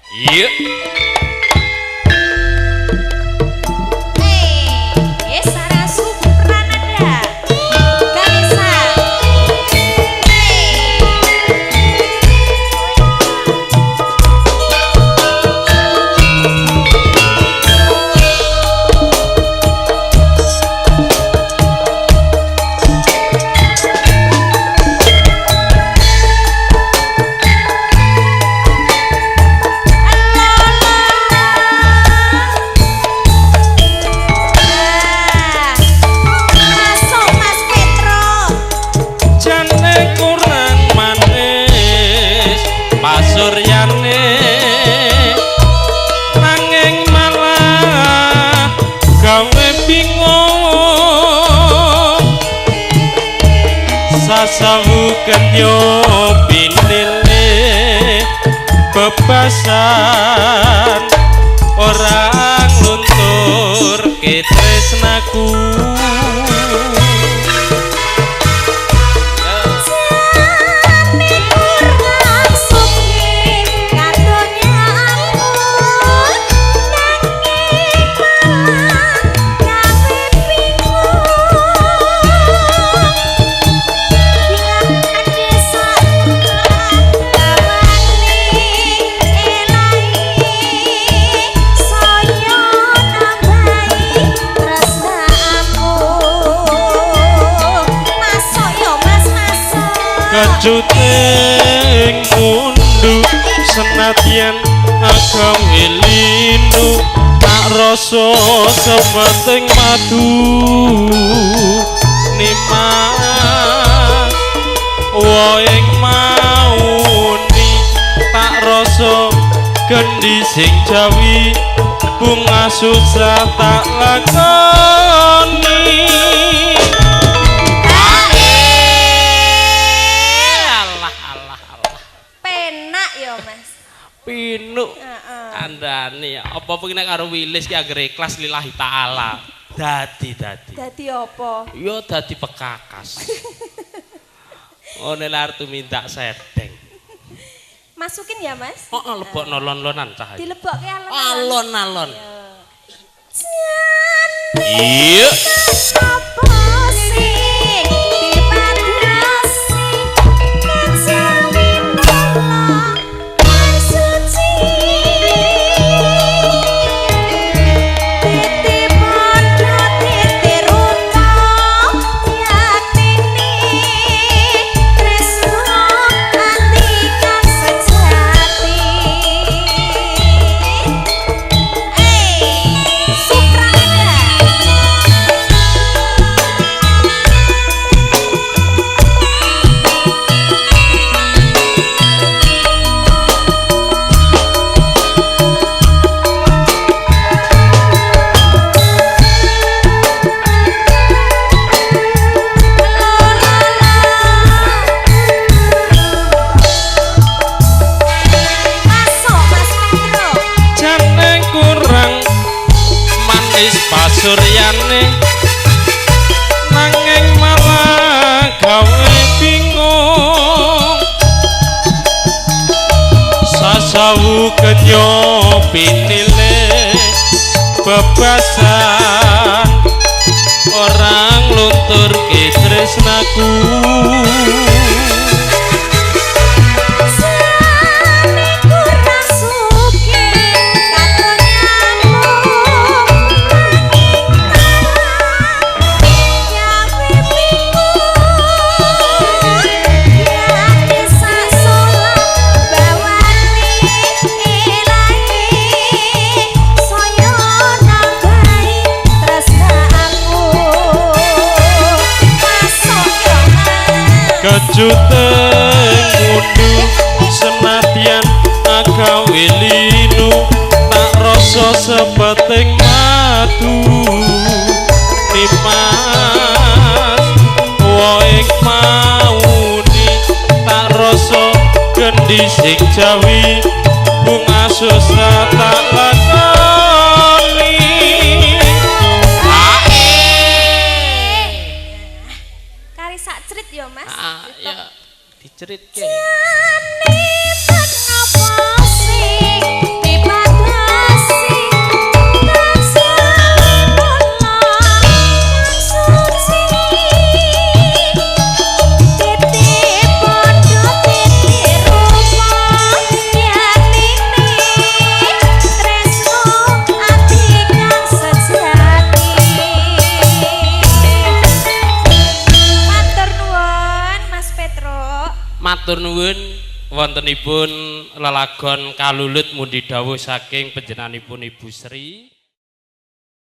Iya. Sawu kenyo pinile bebasan orang luntur ke tresnaku kejuting mundu senadyan agawe lindu tak rasa sepenting madu nimas woing mauni tak rasa gendi sing jawi bunga susah tak lakoni Pinuk kandhane apa pengen karo Wilis ki anggere ikhlas lillahi taala. Dadi. Dadi apa? Ya dadi pekakas. Ngene lar tumindak sedeng. Masukin ya, Mas? Heeh, lebokno lon-lonan cah. Dilebokke alon-alon. Iya. Apa sih? Suryane nanging malah gawe bingung sasawu kenyo pinile bebasan orang luntur ke tresnaku kejuting mundu senadyan agawe linu tak rasa sepenting madu nimas woing mauni tak rasa gendi sing jawi bunga susah tak lakoni kari sak crit ya Mas diceritke jane apa sing matur nuwun wontenipun lelagon kalulut mundi dawuh saking panjenenganipun Ibu Sri.